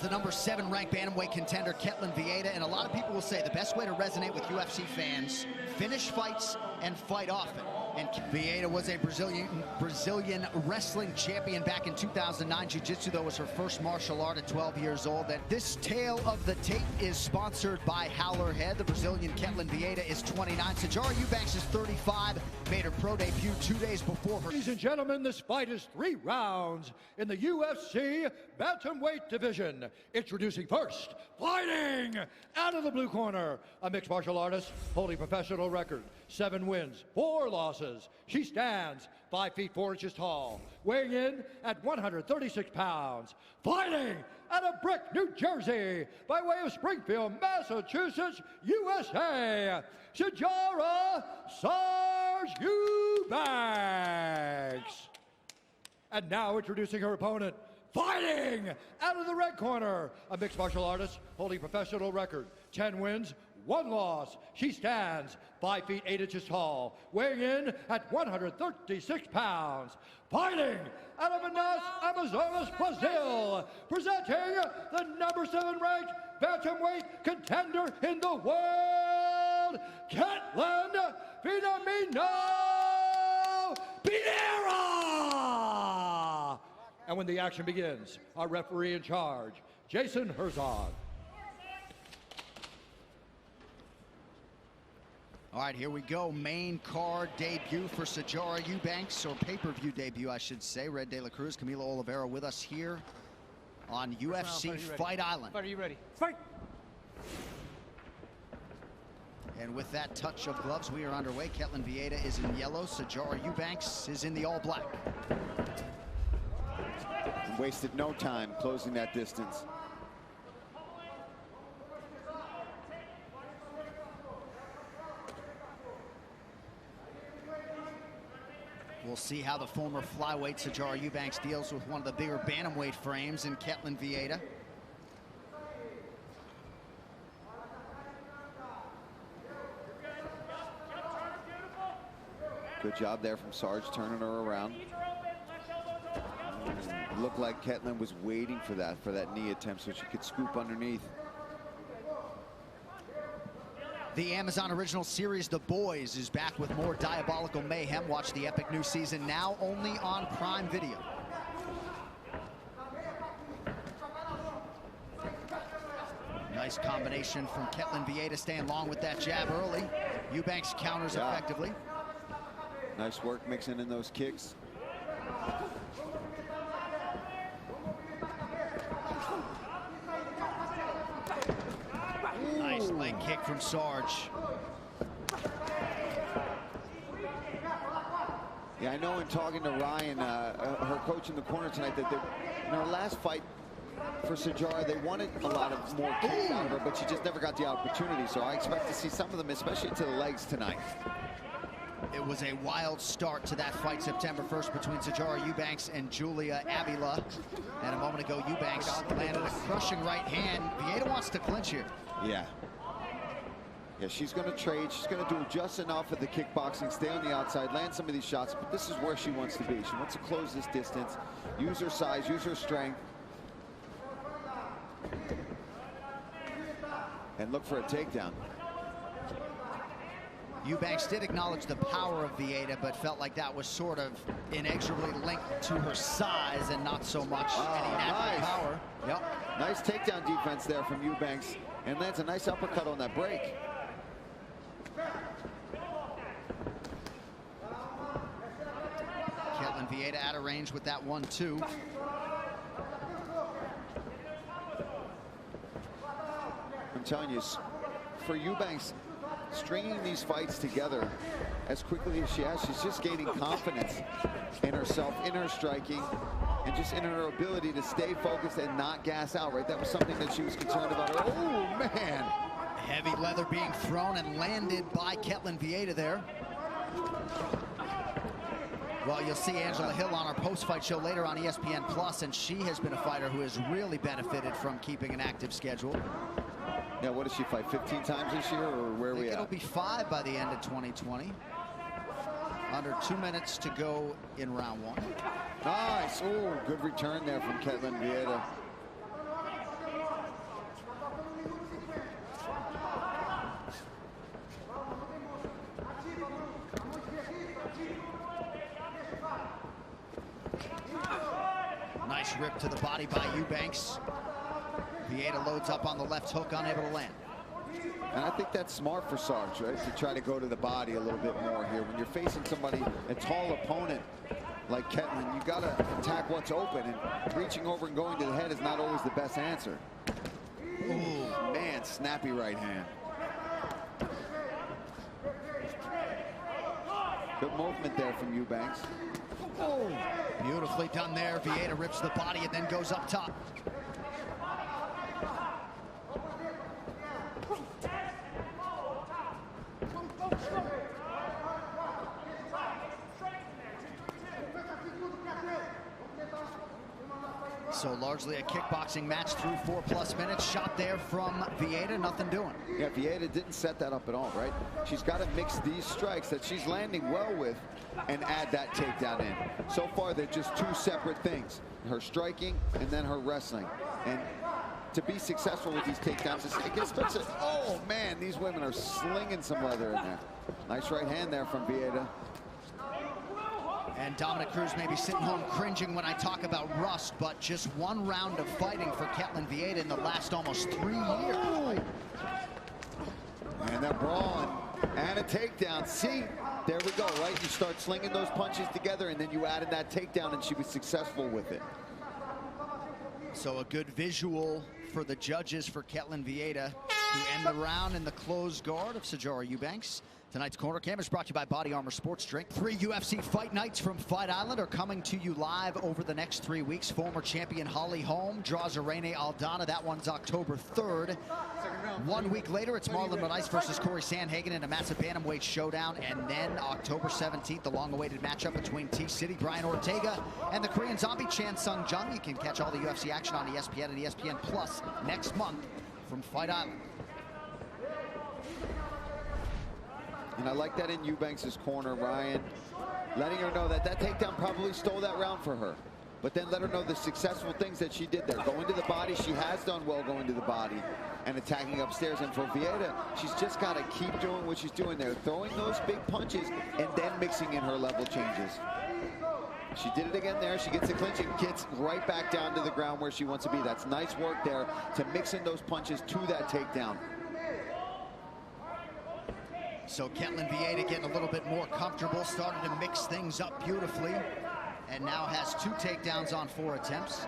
The number 7 ranked bantamweight contender, Ketlen Vieira, and a lot of people will say the best way to resonate with UFC fans, finish fights and fight often. And Vieira was a Brazilian wrestling champion back in 2009. Jiu-Jitsu, though, was her first martial art at 12 years old. And this tale of the tape is sponsored by Howler Head. The Brazilian Ketlen Vieira is 29. Sijara Eubanks is 35. Made her pro debut 2 days before her. Ladies and gentlemen, this fight is 3 rounds in the UFC bantamweight division. Introducing first, fighting out of the blue corner, a mixed martial artist holding professional record, 7 wins, 4 losses. She stands 5 feet 4 inches tall, weighing in at 136 pounds. Fighting out of Brick, New Jersey, by way of Springfield, Massachusetts, USA, Sijara Eubanks. And now introducing her opponent, fighting out of the red corner, a mixed martial artist holding professional record, 10 wins, 1 loss. She stands 5 feet 8 inches tall, weighing in at 136 pounds. Fighting out of Minas Amazonas, Brazil, presenting the number 7 ranked bantamweight contender in the world, Ketlen Vieira. And when the action begins, our referee in charge, Jason Herzog. All right, here we go. Main card debut for Sijara Eubanks, or pay-per-view debut, I should say. Red De La Cruz, Camilo Oliveira with us here on UFC Fight Island. Fight, are you ready? Fight! And with that touch of gloves, we are underway. Ketlen Vieira is in yellow. Sijara Eubanks is in the all-black. Wasted no time closing that distance. We'll see how the former flyweight Sijara Eubanks deals with one of the bigger bantamweight frames in Ketlen Vieira. Good job there from Sarge, turning her around. Looked like Ketlen was waiting for that knee attempt so she could scoop underneath. The Amazon original series, The Boys, is back with more diabolical mayhem. Watch the epic new season now only on Prime Video. Nice combination from Ketlen Vieira, staying long with that jab early. Eubanks counters effectively. Nice work mixing in those kicks. Nice leg kick from Sarge. Yeah, I know in talking to Ryan, her coach in the corner tonight, that in her last fight for Sijara, they wanted a lot of more kicks out of her, but she just never got the opportunity. So I expect to see some of them, especially to the legs tonight. It was a wild start to that fight September 1st between Sijara Eubanks and Julia Avila. And a moment ago, Eubanks landed a crushing right hand. Vieira wants to clinch here. Yeah. Yeah, she's going to trade. She's going to do just enough of the kickboxing, stay on the outside, land some of these shots. But this is where she wants to be. She wants to close this distance, use her size, use her strength, and look for a takedown. Eubanks did acknowledge the power of Vieira, but felt like that was sort of inexorably linked to her size and not so much any natural power. Yep. Nice takedown defense there from Eubanks, and lands a nice uppercut on that break. Ketlen Vieira out of range with that 1-2. I'm telling you, for Eubanks, stringing these fights together as quickly as she has, she's just gaining confidence in herself, in her striking, and just in her ability to stay focused and not gas out, right? That was something that she was concerned about. Oh, man. Heavy leather being thrown and landed by Ketlen Vieira there. Well, you'll see Angela Hill on our post-fight show later on ESPN Plus, and she has been a fighter who has really benefited from keeping an active schedule. Yeah, what does she fight, 15 times this year, or where are we at? It'll be 5 by the end of 2020. Under 2 minutes to go in round 1. Nice. Oh, good return there from Ketlen Vieira. ripped to the body by Eubanks. Vieira loads up on the left hook, unable to land. And I think that's smart for Sarge, right? To try to go to the body a little bit more here. When you're facing somebody, a tall opponent like Ketlen, you got to attack what's open, and reaching over and going to the head is not always the best answer. Ooh, man, snappy right hand. Good movement there from Eubanks. Oh, beautifully done there. Vieira rips the body and then goes up top. So largely a kickboxing match through 4+ minutes. Shot there from Vieira, nothing doing. Yeah, Vieira didn't set that up at all, right? She's got to mix these strikes that she's landing well with and add that takedown in. So far, they're just two separate things. Her striking and then her wrestling. And to be successful with these takedowns, it gets starts. Oh, man, these women are slinging some leather in there. Nice right hand there from Vieira. And Dominic Cruz may be sitting home cringing when I talk about rust, but just one round of fighting for Ketlen Vieira in the last almost 3 years. And that brawl and a takedown. See, there we go, right? You start slinging those punches together, and then you add in that takedown, and she was successful with it. So a good visual for the judges for Ketlen Vieira to end the round in the closed guard of Sijara Eubanks. Tonight's Corner Cam is brought to you by Body Armor Sports Drink. 3 UFC fight nights from Fight Island are coming to you live over the next 3 weeks. Former champion Holly Holm draws Irene Aldana. That one's October 3rd. 1 week later, it's Marlon Moraes versus Corey Sandhagen in a massive bantamweight showdown. And then October 17th, the long-awaited matchup between T-City, Brian Ortega, and the Korean Zombie Chan Sung Jung. You can catch all the UFC action on ESPN and ESPN Plus next month from Fight Island. And I like that in Eubanks' corner, Ryan, letting her know that that takedown probably stole that round for her. But then let her know the successful things that she did there. Going to the body, she has done well going to the body and attacking upstairs. And for Vieira, she's just got to keep doing what she's doing there, throwing those big punches and then mixing in her level changes. She did it again there. She gets the clinch and gets right back down to the ground where she wants to be. That's nice work there to mix in those punches to that takedown. So Ketlen Vieira getting a little bit more comfortable, started to mix things up beautifully, and now has 2 takedowns on 4 attempts.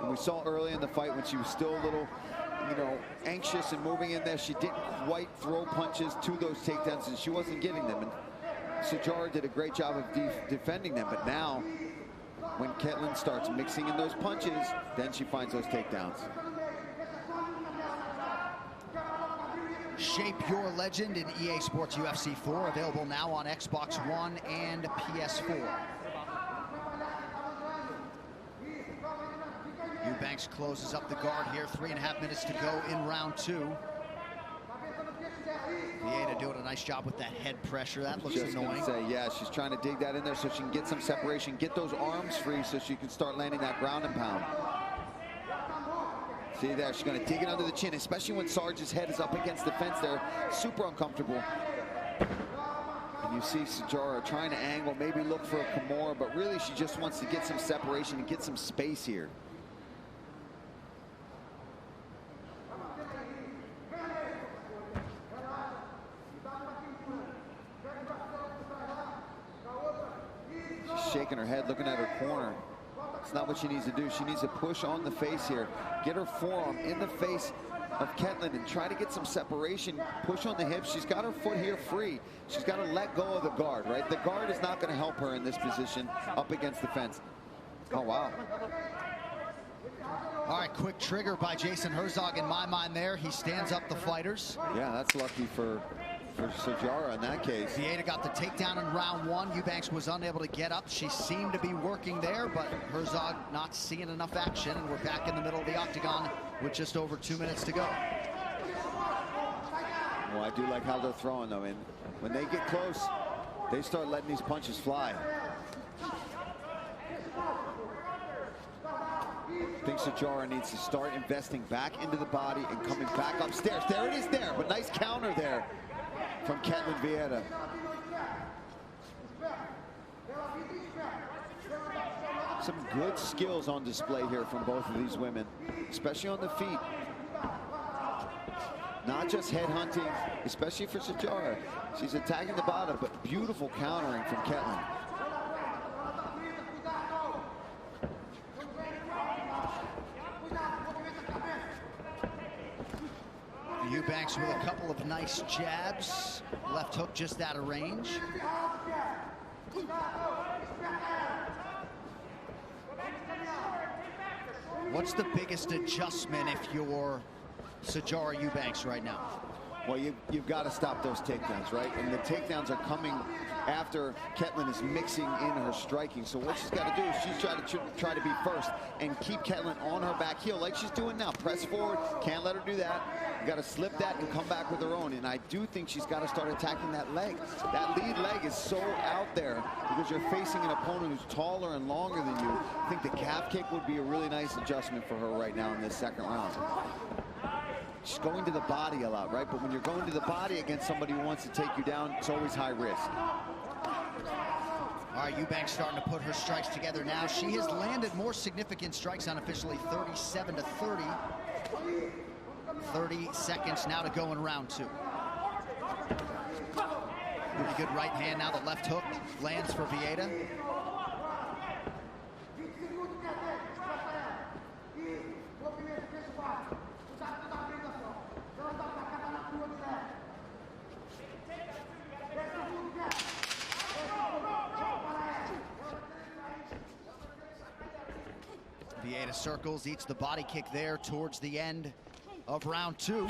And we saw early in the fight when she was still a little, anxious and moving in there, she didn't quite throw punches to those takedowns, and she wasn't getting them. And Sijara did a great job of defending them, but now when Ketlen starts mixing in those punches, then she finds those takedowns. Shape Your Legend in EA Sports UFC 4, available now on Xbox One and PS4. Eubanks closes up the guard here, 3.5 minutes to go in round 2. Vieira doing a nice job with that head pressure. That looks annoying. Yeah, she's trying to dig that in there so she can get some separation, get those arms free so she can start landing that ground and pound. See there, she's going to dig it under the chin, especially when Sarge's head is up against the fence there. Super uncomfortable. And you see Sijara trying to angle, maybe look for a Kimura, but really she just wants to get some separation and get some space here. She's shaking her head, looking at her corner. It's not what she needs to do. She needs to push on the face here. Get her forearm in the face of Ketlen and try to get some separation. Push on the hips. She's got her foot here free. She's got to let go of the guard, right? The guard is not going to help her in this position up against the fence. Oh, wow. All right, quick trigger by Jason Herzog in my mind there. He stands up the fighters. Yeah, that's lucky for Sijara in that case. Vieira got the takedown in round 1. Eubanks was unable to get up. She seemed to be working there, but Herzog not seeing enough action, and we're back in the middle of the octagon with just over 2 minutes to go. Well, I do like how they're throwing, though, and when they get close, they start letting these punches fly. I think Sijara needs to start investing back into the body and coming back upstairs. There it is there, but nice counter there from Ketlen Vieira. good skills on display here from both of these women, especially on the feet. Not just head hunting, especially for Sijara. She's attacking the bottom, but beautiful countering from Ketlen. Eubanks with a couple of nice jabs. Left hook just out of range. What's the biggest adjustment if you're Sijara Eubanks right now? Well, you've got to stop those takedowns, right? And the takedowns are coming after Ketlen is mixing in her striking. So what she's got to do is she's try to be first and keep Ketlen on her back heel like she's doing now. Press forward, can't let her do that. You got to slip that and come back with her own. And I do think she's got to start attacking that leg. That lead leg is so out there because you're facing an opponent who's taller and longer than you. I think the calf kick would be a really nice adjustment for her right now in this second round. She's going to the body a lot, right? But when you're going to the body against somebody who wants to take you down, it's always high risk. All right, Eubanks starting to put her strikes together now. She has landed more significant strikes unofficially, 37 to 30. 30 seconds now to go in round two. Pretty good right hand now. The left hook lands for Vieira. Vieira circles, eats the body kick there towards the end of round two.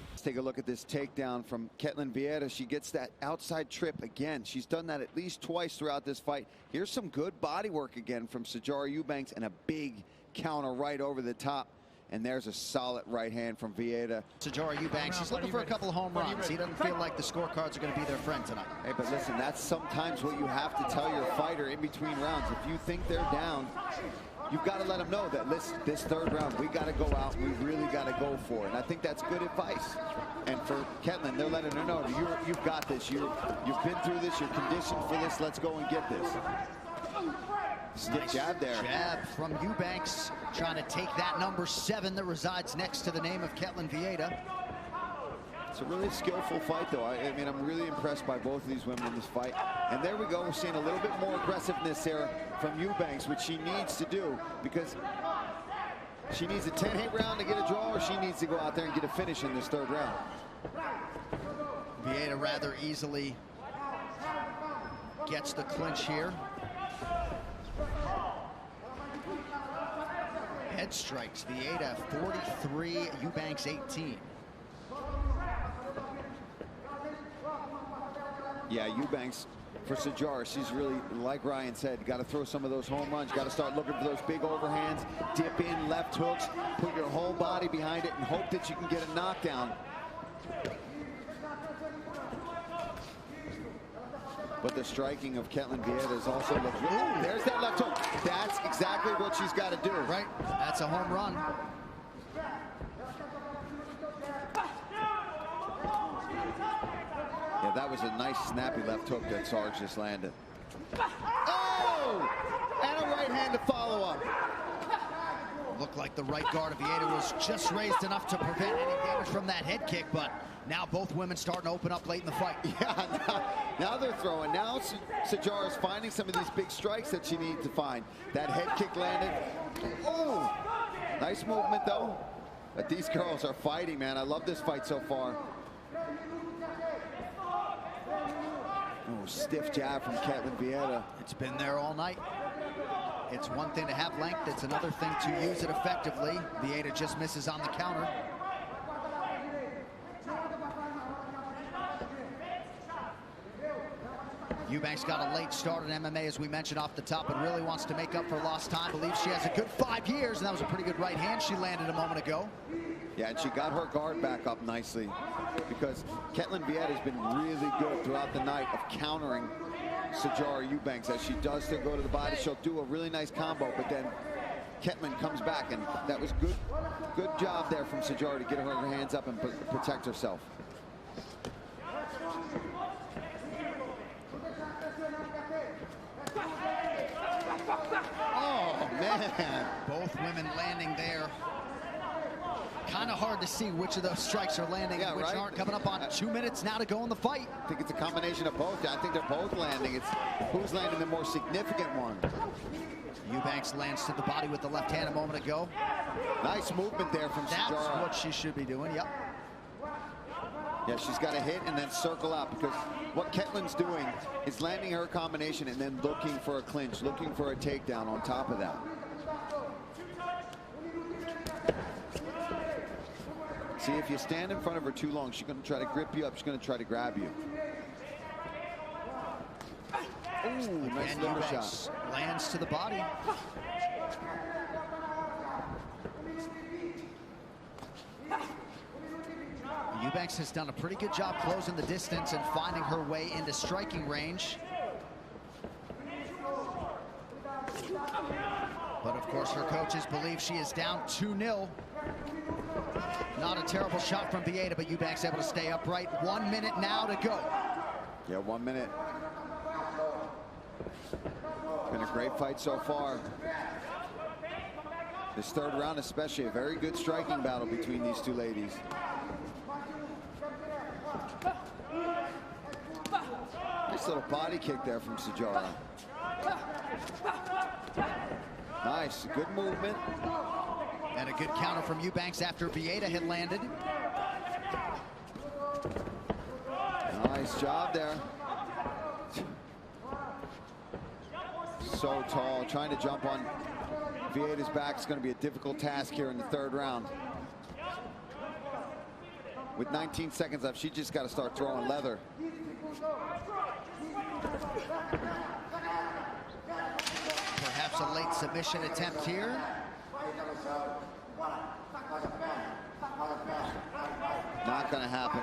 Let's take a look at this takedown from Ketlen Vieira. She gets that outside trip again. She's done that at least twice throughout this fight. Here's some good body work again from Sijara Eubanks and a big counter right over the top. And there's a solid right hand from Vieira. Sijara Eubanks, he's looking for a couple of home runs. He doesn't feel like the scorecards are going to be their friend tonight. Hey, but listen, that's sometimes what you have to tell your fighter in between rounds. If you think they're down, you've got to let them know that, listen, this third round, we got to go out. We really got to go for it. And I think that's good advice. And for Ketlen, they're letting her know, you've got this. You've been through this. You're conditioned for this. Let's go and get this. Stiff jab there. Jab from Eubanks, trying to take that number 7 that resides next to the name of Ketlen Vieira. It's a really skillful fight, though. I mean, I'm really impressed by both of these women in this fight. And there we go. We're seeing a little bit more aggressiveness here from Eubanks, which she needs to do because she needs a 10-hit round to get a draw, or she needs to go out there and get a finish in this third round. Vieira rather easily gets the clinch here. Head strikes, Vieira 43, Eubanks 18. Yeah, Eubanks for Sijara, she's really, like Ryan said, got to throw some of those home runs. Got to start looking for those big overhands, dip in, left hooks, put your whole body behind it and hope that you can get a knockdown. But the striking of Ketlen Vieira is also looks. Ooh, there's that left hook. That's exactly what she's got to do. Right, that's a home run. Yeah, that was a nice snappy left hook that Sarge just landed. Oh! And a right hand to follow up. Looked like the right guard of Vieira was just raised enough to prevent any damage from that head kick, but now both women starting to open up late in the fight. Yeah, now they're throwing. Now Sijara's finding some of these big strikes that she needs to find. That head kick landed. Oh, nice movement though. But these girls are fighting, man. I love this fight so far. Oh, stiff jab from Ketlen Vieira. It's been there all night. It's one thing to have length, it's another thing to use it effectively. Vieira just misses on the counter. Eubanks got a late start in MMA, as we mentioned off the top, and really wants to make up for lost time. Believes she has a good 5 years, and that was a pretty good right hand she landed a moment ago. Yeah, and she got her guard back up nicely because Ketlen Vieira has been really good throughout the night of countering Sijara Eubanks. As she does to go to the body, she'll do a really nice combo, but then Ketlen comes back, and that was good job there from Sijara to get her hands up and protect herself. man. Both women landing there. Kind of hard to see which of those strikes are landing and which aren't. Coming up on 2 minutes now to go in the fight. I think it's a combination of both. I think they're both landing. It's who's landing the more significant one. Eubanks lands to the body with the left hand a moment ago. Nice movement there from Sijara. That's what she should be doing, yep. Yeah, she's got to hit and then circle out, because what Ketlen's doing is landing her combination and then looking for a clinch, looking for a takedown on top of that. See, if you stand in front of her too long, she's going to try to grip you up. She's going to try to grab you. Ooh, nice liver shot. Lands to the body. Eubanks has done a pretty good job closing the distance and finding her way into striking range. But of course, her coaches believe she is down 2-0. Not a terrible shot from Vieira, but Eubanks able to stay upright. 1 minute now to go. Yeah, 1 minute. Been a great fight so far. This third round especially, a very good striking battle between these two ladies. Nice little body kick there from Sijara. Nice, good movement. And a good counter from Eubanks after Vieira had landed. Nice job there. So tall, trying to jump on Vieira's back is going to be a difficult task here in the third round. With 19 seconds left, she just got to start throwing leather. Perhaps a late submission attempt here. Not going to happen.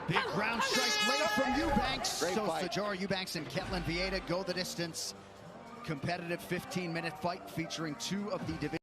Big ground strike right from Eubanks. Great So fight. Sijara Eubanks and Ketlen Vieira go the distance. Competitive 15-minute fight featuring two of the division.